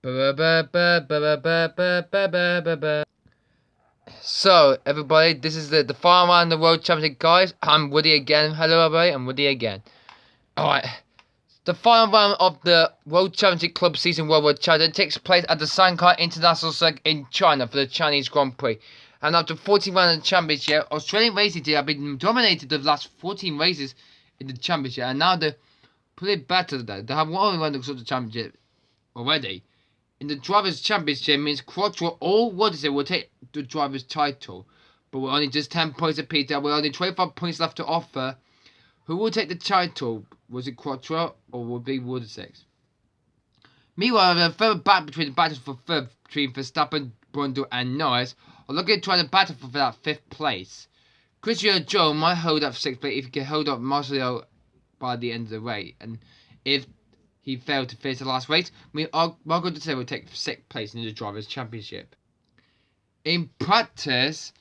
So, everybody, this is the final round of the World Championship, guys. I'm Woody again. Hello, everybody. I'm Woody again. Alright. The final round of the World Championship Club Season World Championship takes place at the Shanghai International Circuit in China for the Chinese Grand Prix. And after 14 rounds of the championship, Australian racing team have been dominated the last 14 races in the championship. And now they're pretty better than that. They have won one of the championship already. In the Drivers' Championship means Quattro or Woodson will take the Drivers' title. But we're only just 10 points apiece. There are only 25 points left to offer. Who will take the title? Was it Quattro or will it be Woodson? Meanwhile, the third battle between the battles for third between Verstappen, Brundle and Norris are looking to try to battle for that 5th place. Christian Joe might hold up 6th place if he can hold up Marcelo by the end of the race. And if he failed to finish the last race, Marco De will take 6th place in the Drivers' Championship. In practice,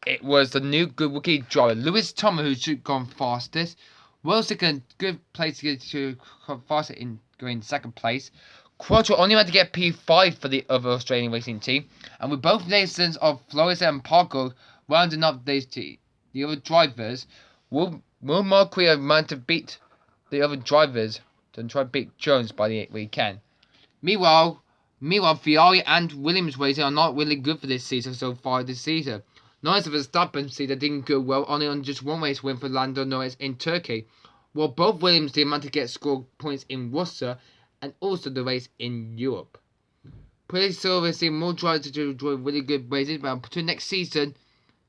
it was the new good rookie driver, Lewis Thomas, who should have gone fastest. Wilson a good place to get to come faster in going 2nd place. Quattro only had to get P5 for the other Australian racing team. And with both nations of Flores and Parker rounding up the other drivers, will Marquis manage to beat the other drivers to try to beat Jones by the weekend? Meanwhile, Finallie and Williams racing are not really good for this season so far this season. Norris and Verstappen season didn't go well, only on just one race win for Lando Norris in Turkey, while both Williams did manage to get score points in Russia and also the race in Europe. Pretty sure we'll see more drivers to enjoy really good races, but until next season,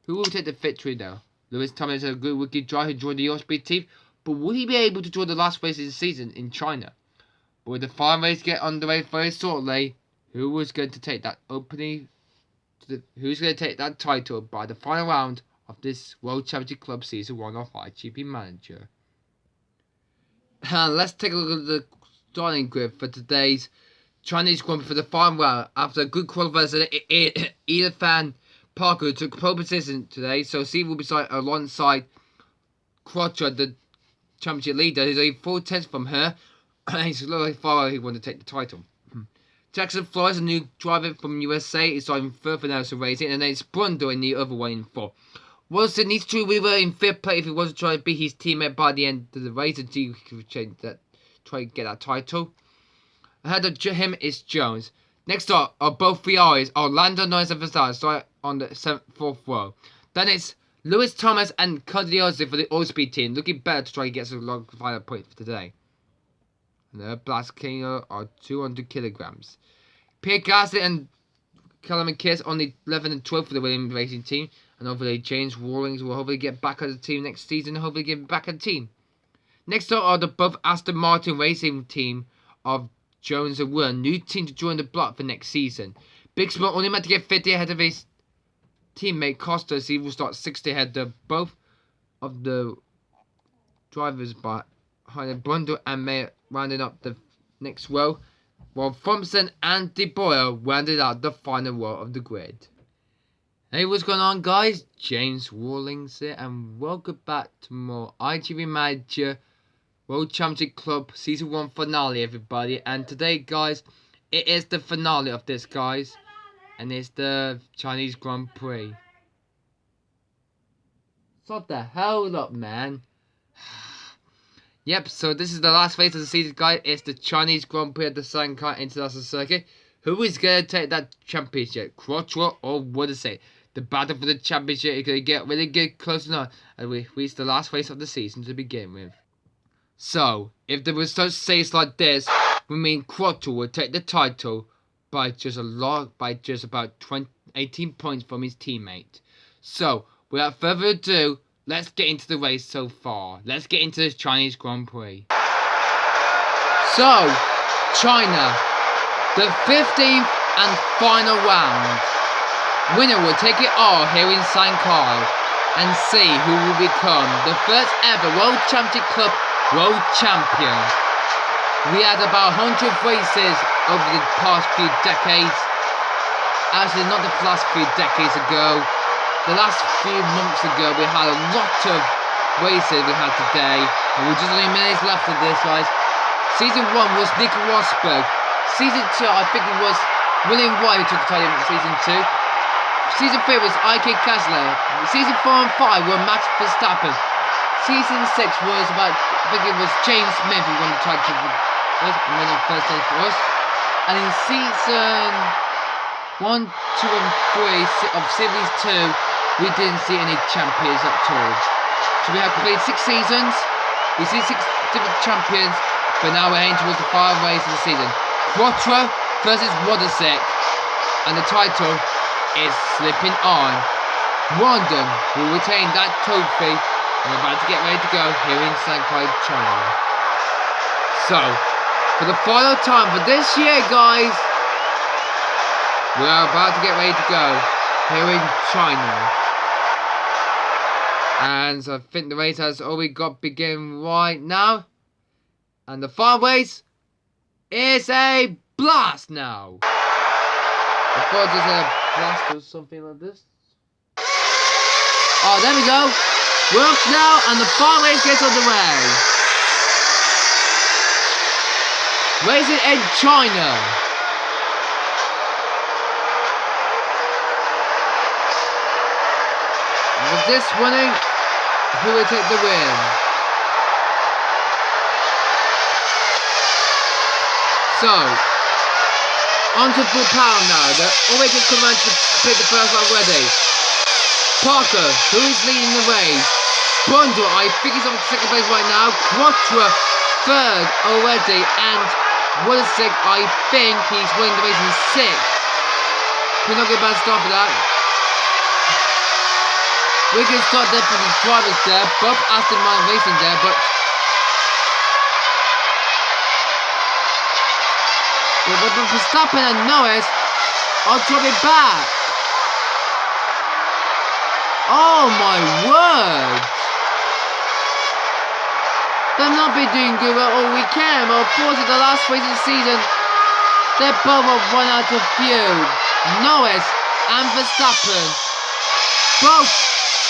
who will take the victory though? Lewis Thomas is a good rookie driver who joined the Speed team, but will he be able to join the last race of the season in China? But with the final race get underway very shortly, who is going to take that who's going to take that title by the final round of this World Championship Club Season 1 of IGP Manager? And let's take a look at the starting grid for today's Chinese Grand Prix for the final round. After a good qualifier, Ethan Parker took pole position today, so Steve will be alongside Quattro, the championship leader, who's only 4/10 from her, and he's really far away. He wanted to take the title. Jackson Flores, a new driver from USA, is starting third for Nelson Racing, and then it's Brundle in the other one in 4th. Wilson needs to Weaver in 5th place if he wants to try to beat his teammate by the end of the race and see if he can try to get that title. Ahead of him is Jones. Next up are both Ferraris, Orlando Norris and Verstappen, starting on the 4th row. Then it's Lewis Thomas and Cardiosi for the All-Speed team, looking better to try to get some long final points for today. And the Blast King are 200 kilograms. Pierre Gasly and Callum McKiss only 11 and 12 for the Williams Racing team, and hopefully James Rawlings will hopefully get back at the team next season and hopefully get back at the team. Next up are the both Aston Martin Racing team of Jones and Wood, new team to join the block for next season. Big Smoke only meant to get 50 ahead of his teammate Costa, so he will start 60 ahead of both of the drivers behind Brundle and May rounding up the next row, while Thompson and De Boer rounded out the final row of the grid. Hey, what's going on, guys? James Rawlings here, and welcome back to more IGP Manager World Championship Club Season 1 finale, everybody. And today, guys, it is the finale of this, guys, and it's the Chinese Grand Prix. Shut the hell up, man. Yep, so this is the last race of the season, guys. It's the Chinese Grand Prix at the Shanghai International Circuit. Who is going to take that championship? Quattro or Woodson? The battle for the championship is going to get really good close enough as we reach the last race of the season to begin with. So, if the results stays like this, we mean Quattro will take the title by just about 18 points from his teammate. So, without further ado, let's get into the race so far. Let's get into this Chinese Grand Prix. So, China, the 15th and final round. Winner will take it all here in Shanghai and see who will become the first ever World Championship Club World Champion. We had about 100 races over the past few decades. Actually, not the last few decades ago. The last few months ago, we had a lot of races we had today. And we're just only minutes left of this, guys. Season 1 was Nico Rosberg. Season 2, I think it was William White who took the title in Season 2. Season 3 was IK Kessler. Season 4 and 5 were Max Verstappen. Season 6 was about, I think it was James Smith who won the title for us, and won the first day for us. And in Season 1, 2 and 3 of Series 2, we didn't see any champions at all. So we have completed 6 seasons, we see 6 different champions, but now we're heading towards the final race of the season. Quattro versus Wodasek, and the title is slipping on. Rondon will retain that trophy, and we're about to get ready to go here in Shanghai, China. So, for the final time for this year, guys, we are about to get ready to go here in China. And so I think the race has already got begin right now. And the final race is a blast now. I thought it was a blast or something like this. Oh, there we go. We're off now, and the final race gets underway. Racing in China. And with this winning, who will take the win? So, on to full power now. They're already just come around to complete the first lap already. Parker, who is leading the race. Bundle, I think he's on second place right now. Quattro, third already. And Wodasek, I think he's winning the race in sixth. We're not getting a bad start for that. We can start there for the drivers there. Both Aston Martin racing there, but Verstappen and Norris are dropping back. Oh my word! They've not been doing good at all weekend. Well, of course, in the last race of the season, they're both run out of fuel. Norris and Verstappen both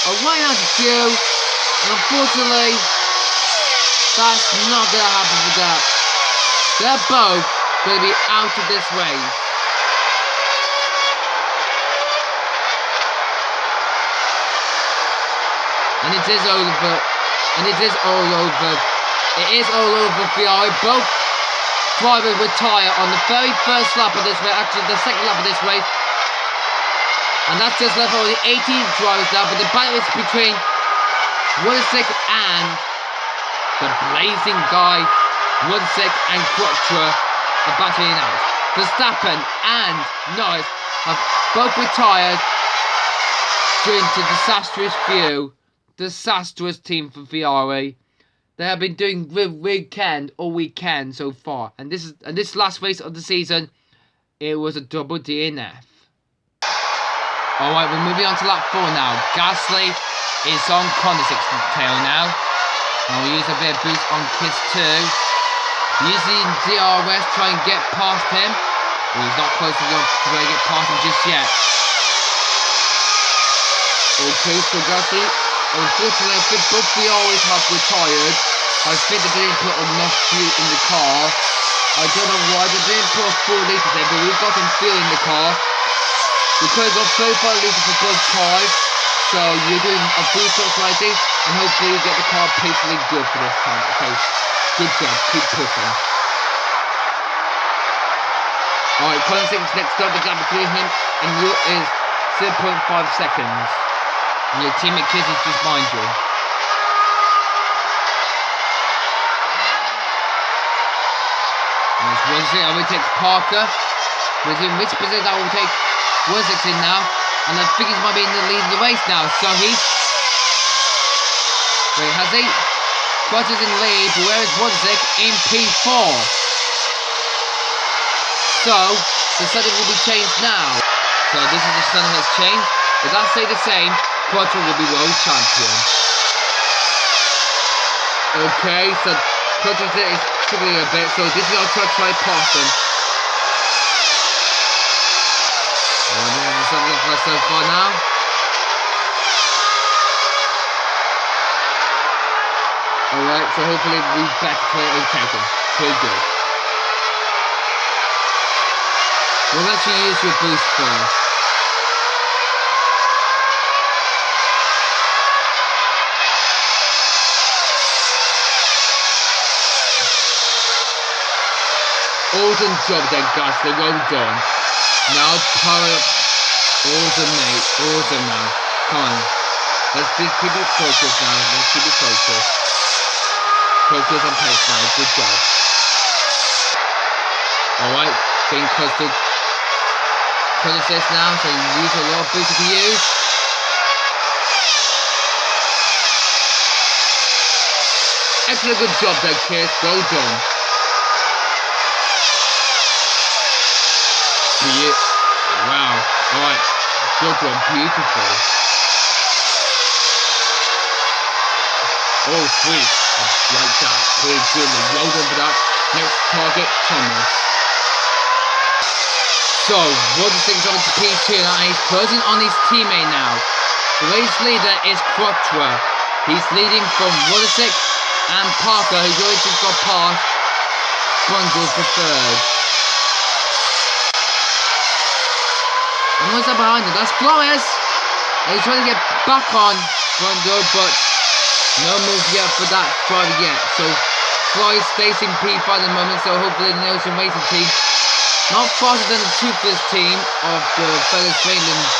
are running out of fuel, and unfortunately, that's not going to happen for that. They're both going to be out of this race. And it is over. And it is all over. It is all over Finallie. Both drivers retire on the very first lap of this race. Actually, the second lap of this race. And that's just left only 18 drivers now. But the battle is between Wodasek and the blazing guy, Wodasek and Quattro, are battling out. Verstappen and Norris have both retired due to disastrous team for Finallie. They have been doing all weekend so far, and this last race of the season, it was a double DNF. Alright, we're moving on to lap 4 now. Gasly is on Kondisek's tail now. And we'll use a bit of boost on Kiss 2. Using DRS, try and get past him. Well, he's not close enough to really get past him just yet. Okay, so Gasly, unfortunately, I think both Finallies have retired. I think they didn't put enough fuel in the car. I don't know why they didn't put 4 litres in, but we've got some fuel in the car. We could have got 35 litres for both cars. So you're doing a full stop variety, and hopefully you get the car patiently good for this time. Okay, good job, keep pushing. Alright, Kondisek's next up, the gap between him and you is 0.5 seconds. And your teammate Kiss is just behind you. And it's Wodasek, I will take Parker. In which position I will take Wodasek in now. And I think he might be in the lead of the race now. So he's... Wait, has he? Quattro's in the lead, but where is Wodasek? In P4. So, the setting will be changed now. So this is the setting has changed. If that stay the same, Quattro will be world champion. Okay, so Quattro is struggling a bit, so this is our try past them. So far now. Alright, so hopefully we better clear and take him. Pretty good. We'll let you use your boost first. Awesome job there, Ghastly. Well done. Now power up. Awesome, mate. Awesome now. Come on. Let's just keep it focused now. Let's keep it focused. Focus on pace now. Good job. Alright. Getting close to this now. So you use a lot of boost if you use. Excellent. Good job there, kids. Well done. Wow. Alright. Good one. Beautiful. Oh, sweet. I like that. Pretty good. Well done for that. Next target, Thomas. So, Water 6 over to P2 and he's closing on his teammate now. The race leader is Quattro. He's leading from Water 6 and Parker, who's already just got past Bundles for third. And what's that behind him? That's Flores! And he's trying to get back on Bundle, but no move yet for that driver yet. So Flores stays in P5 at the moment, so hopefully the Nelson Racing team, not faster than the Toothless team of the Feathers Rayland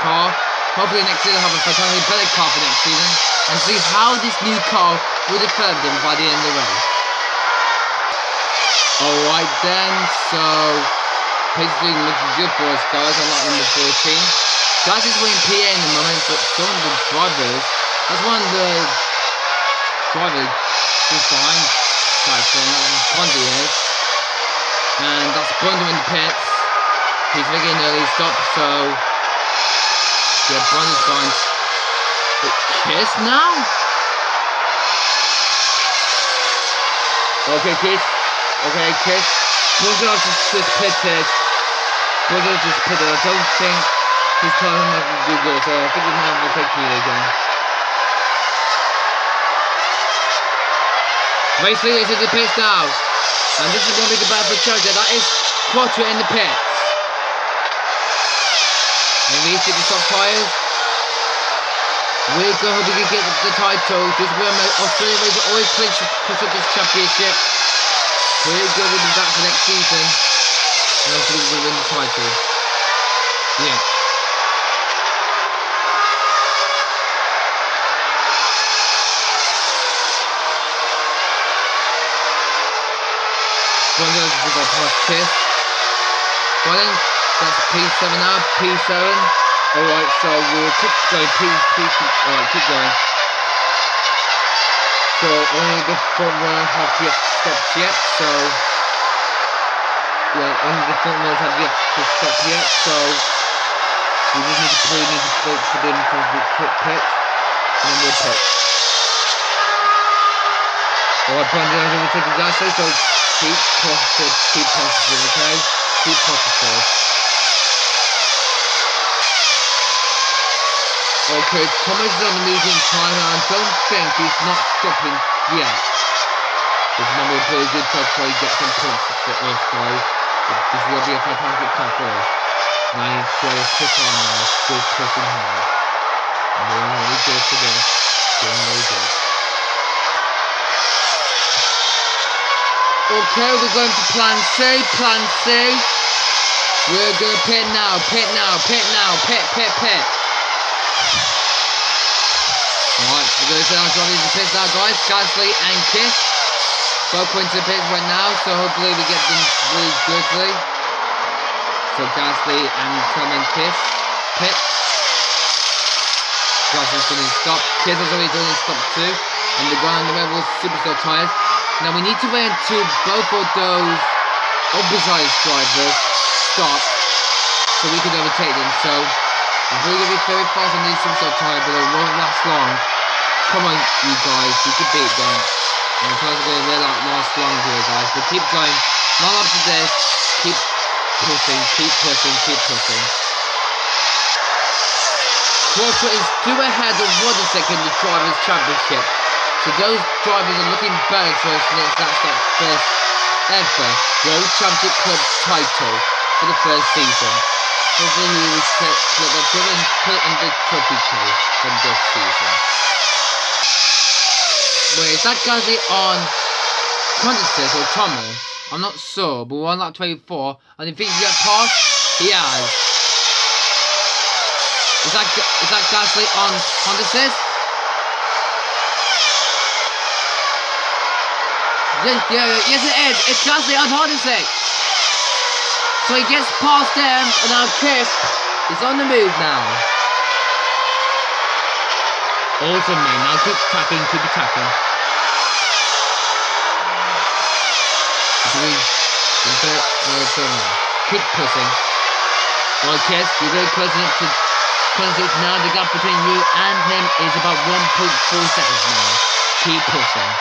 car. Hopefully next year they'll have a fantastic better car for next season. And see how this new car will develop them by the end of the race. Alright then, so basically looking good for us guys, unlike number 14. Guys is winning PA in the moment, but some of the drivers, that's one of the drivers just behind Tyson, that's Bundy is. And that's Bundy in the pits. He's making an early stop, so yeah, Bundy's behind. But Kiss now? Okay, Kiss. Okay, Kiss. Bundy just pitted. Bundy just pitted. I don't think his time might be good, so I think he might have to take it again. Race leader is in the pits now. And this is going to be the bad for Charger. That is Quattro in the pits. And these are the top tyres. We're going to get the title. Just remember, Australia Racer always plays the Constructors Championship. Pretty good with that for next season. And hopefully we'll win the title. Yeah. One of those is got past Kiss. Well then, that's P7 now, P7. Alright, so we'll keep going, alright, keep going. So only the front runners have yet stopped yet, so yeah, only the front runners have yet to stop yet, so we just need to wait for them to pit, and then we'll pit. Alright, Brandon has overtaken Gasly, so keep positive, okay? Keep positive. Okay, Thomas is on the medium time and I don't think he's not stopping yet. This is going to be a pretty good try to get some points for us guys. This will be a fantastic time for us. Now he's got to push on now, still pushing hard. And doing really good for this. Doing really good. Okay, we're going to plan C. We're going to pit now, pit. Alright, so we're going to send our drivers to pits now, guys. Gasly and Kiss. Both going to the pits right now, so hopefully we get them really quickly. So Gasly and Kiss. Pit. Gasly's going to stop. Kiss has already done his stop too. And the guy on the Red Bull Superstar tyres. Now we need to wait until both of those oversized drivers stop so we can overtake them. So we're going to be very fast on these Superstar tyres, but it won't last long. Come on, you guys, you can beat them. And the tyres are going to really last long here, guys. But keep going. Not up to this. Keep pushing. Quattro is 2 ahead of Wadersek in the Drivers' Championship. So those drivers are looking better for us since that's their first ever World Championship Club title. for the first season. Hopefully he will split that trip and put it in the trophy case from this season. Wait, is that Gasly on Qantas or Thomas? I'm not sure, but we're on lap 24, and if he can get past, he has. Is that Gasly on Qantas? Yes it is. It's Gasly on Qantas. So he gets past them, and now Chris is on the move now. Awesome, man. Now keep attacking. Keep pushing. Alright, Chris, you're very close enough to Qantas now. The gap between you and him is about 1.4 seconds now. Keep pushing.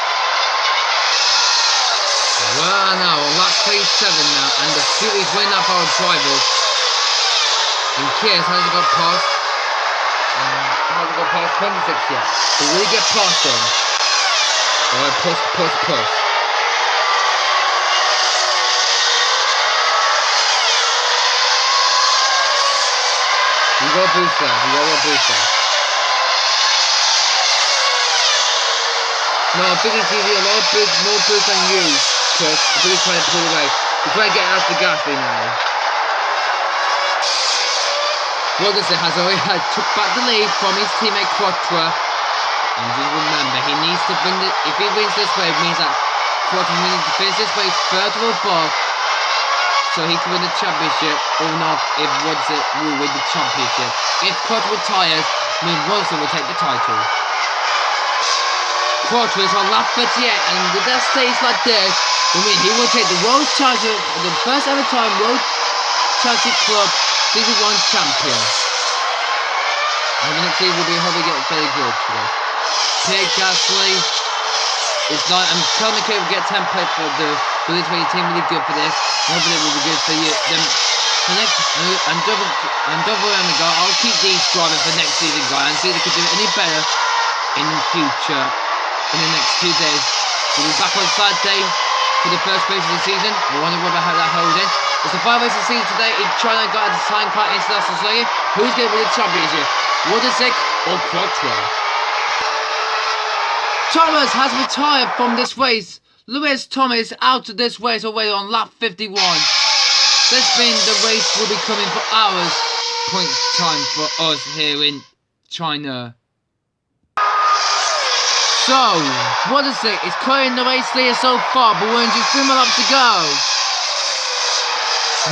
Well, now on lap 37 now, and the Fury's winning up our drivers. And Kiers hasn't got past. Qantas yet. But will he get past him? Alright, push. You got a boost there. No, I think it's easy. More boost than you, Chris. I think he's trying to pull away. He's trying to get out the Gasly now. Rogerson has already took back the lead from his teammate Quattro. And just remember, he needs to win it. If he wins this way, it means that Quattro needs to finish this race further above, so he can win the championship, or not if Rogerson will win the championship. If Quattro retires, then Rogerson will take the title. Quattro is on lap 38, and with that stage like this, I mean, he will take the World Championship for the first ever time World Championship Club Season 1 champion. And the next season will be hopefully get very good for this. Pierre Gasly is like, I'm telling the kid will get template for the Williams Radio team, really good for this. Hopefully it will be good for you. Then the next and double Omega, I'll keep these driving for next season, guys, and see if they can do it any better in the future. In the next 2 days, we'll be back on Saturday for the first race of the season. I wonder about how that holds in. It's the 5 race of the season today in China. Got the Time Car International Circuit. Who's going to win the championship? Rogerson or Quattro? Thomas has retired from this race. Lewis Thomas out of this race already on lap 51. This means the race will be coming for hours. Point time for us here in China. So, Rogerson is clearing the race leader so far, but we're just 3 more laps to go.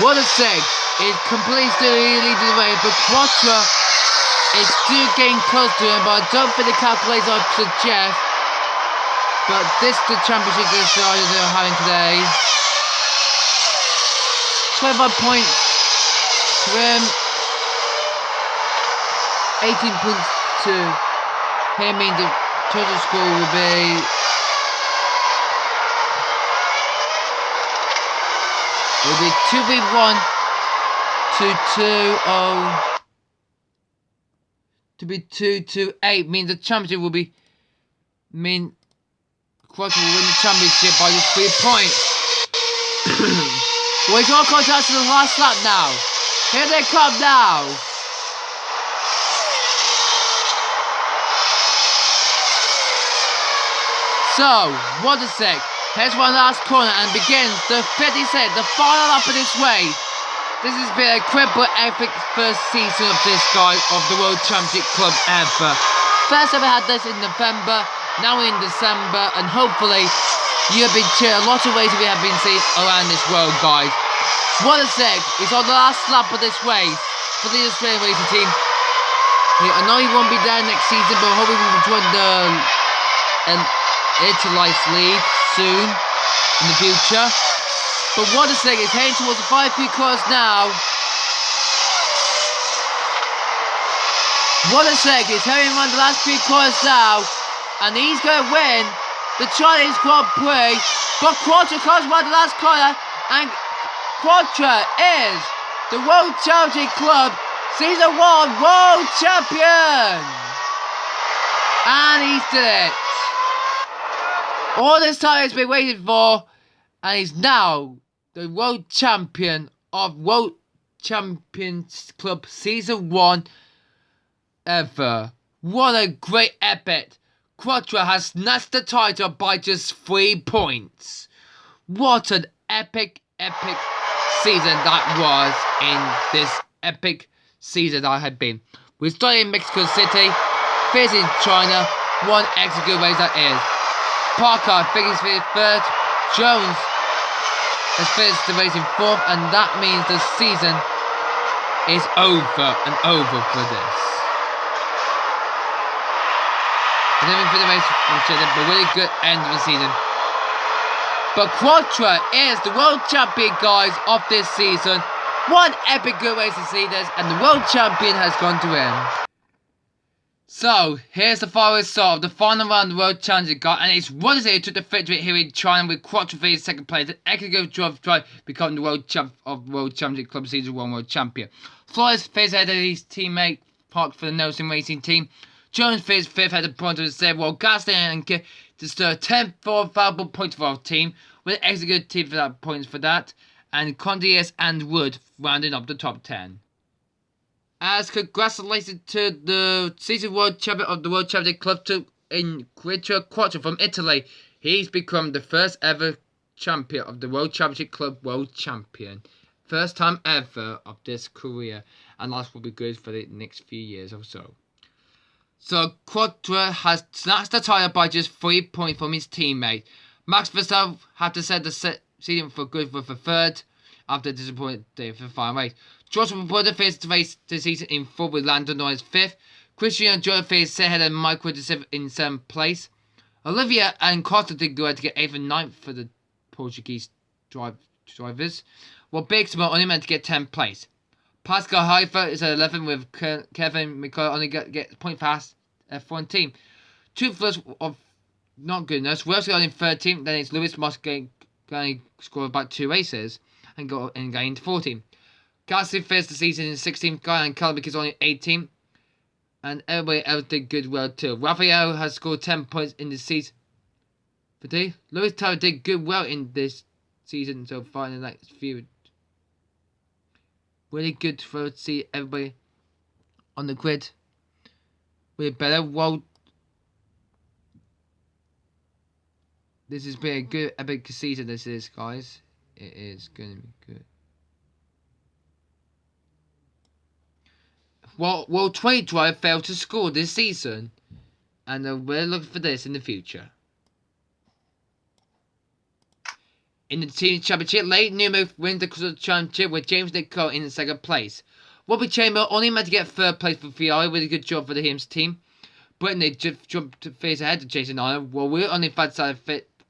Rogerson is completely still leading the race, but Quattro is still getting close to him, but I don't think the calculator I suggest. But this is the championship they're having today. 25 points to him. 18.2. Here means the total score will be It will be 2v1 to 2-0 to be 2-8 means the championship will be Quattro will win the championship by just 3 points. Well, it's all come down to the last lap now. Here they come now. So, Rogerson heads one last corner and begins the 57th, the final lap of this race. This has been a incredible epic first season of this guy of the World Championship Club ever. First ever had this in November, now in December, and hopefully you have been cheering a lot of ways we have been seeing around this world, guys. Rogerson is on the last lap of this race for the Australian racing team. I know he won't be there next season, but hopefully we will join the Interlife League soon in the future. But Rogerson is heading towards the 5-3 course now. Rogerson is heading around the last 3 corners now, and he's going to win the Chinese Grand Prix. But Quattro comes around the last corner, and Quattro is the World Championship Club Season 1 World Champion, and he's did it. All this time he's been waiting for, and he's now the World Champion of World Champions Club Season 1 ever. What a great epic. Quattro has snatched the title by just 3 points. What an epic season that was in this epic season that had been. We started in Mexico City, facing China, one extra race that is. Parker finishes third, Jones has finished the race in fourth, and that means the season is over and over for this. And then for the race, but really good end of the season. But Quattro is the world champion, guys, of this season. One epic good race to see this, and the world champion has gone to him. So, here's the final result of the final round of the World Championship, guys, and it's Ronnie who took the victory here in China with Quattro in second place, and Ekigo Drive becoming the World Championship Club Season 1 World Champion. Flores faced ahead of his teammate Park for the Nelson Racing team. Jones faced fifth at the point of the set, while Gaston and Kit to stir 10 for valuable points for our team, with an extra good team for that points for that, and Condias and Wood rounding up the top 10. As congratulations to the season world champion of the World Championship Club in Quattro from Italy. He's become the first ever champion of the World Championship Club World Champion. First time ever of this career, and that will be good for the next few years or so. So Quattro has snatched the title by just 3 points from his teammate. Max Verstappen had to set the season for good for the third after a disappointing day for the final race. George Reporter faced the race this season in fourth with Lando Norris fifth. Christian Jordan faced ahead of Michael in seventh place. Olivia and Costa did go to get 8th and 9th for the Portuguese drivers, while Big Small only meant to get 10th place. Pascal Haifa is at 11th with Kevin McCullough only get point past F1 team. Toothless of not goodness. Wilson got in 13th, then it's Lewis Moss going to score about 2 races and going into 14th. Gasly finished the season in 16th guy, and Callum is only 18th. And everybody else did good well too. Rafael has scored 10 points in the season. Today, Lewis Tower did good well in this season so far in the next few. Really good to see everybody on the grid. We're better. Well, this has been a good epic season. This is, guys. It is going to be good. Well, 20 Drive failed to score this season, and we're looking for this in the future. In the team championship, Late Newman wins the championship with James Nicole in second place. Robbie Chamber only meant to get third place for Finallie with a good job for his team. Brittany just jumped to face ahead of Jason Island, while we're only fat side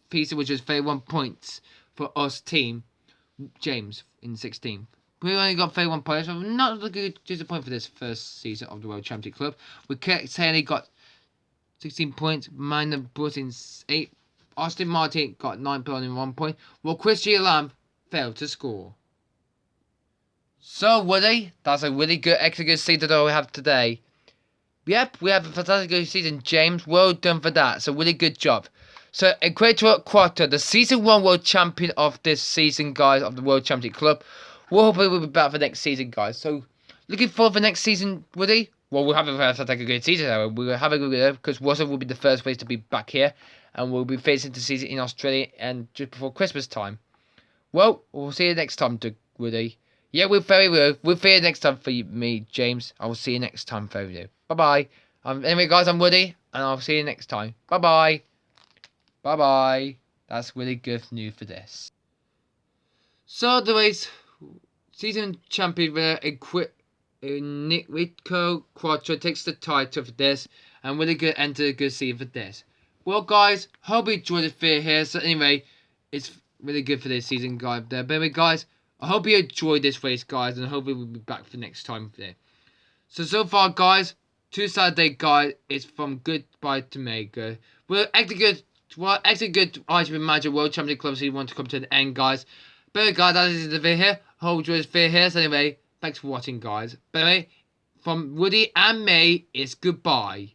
piece, which was 31 points for us team. James in 16th. We only got 31 points, so not a good disappointment for this first season of the World Championship Club. We Haley got 16 points, Minor brought in 8. Austin Martin got 9 points in 1 point, while Christian Lamb failed to score. So, Woody, that's a really good extra good season that we have today. Yep, we have a fantastic good season, James. Well done for that. So, really good job. So, Quattro, the season 1 world champion of this season, guys, of the World Championship Club. We'll hopefully we'll be back for next season, guys. So, looking forward for next season, Woody. Well, we'll have a fantastic good season, however. We'll have a good because Warsaw will be the first place to be back here, and we'll be facing the season in Australia and just before Christmas time. Well, we'll see you next time, Woody. Yeah, we'll see you next time for me, James. I will see you next time for you. Bye bye. Anyway, guys, I'm Woody, and I'll see you next time. Bye bye. Bye bye. That's really good news for this. So, the race. Season champion winner Nico Quattro takes the title for this, and really good enter a good season for this. Well, guys, hope you enjoyed the video here. So anyway, it's really good for this season, guys. But anyway, guys, I hope you enjoyed this race, guys, and hopefully we'll be back for next time there. So far, guys, 2 Saturday, guys, it's from goodbye to Mega. We're actually good. Well, actually good IGP Manager World Championship Club, so you want to come to the end, guys. But guys, that is the video here. Hope you enjoyed this video here. So anyway, thanks for watching, guys. But anyway, from Woody and me, it's goodbye.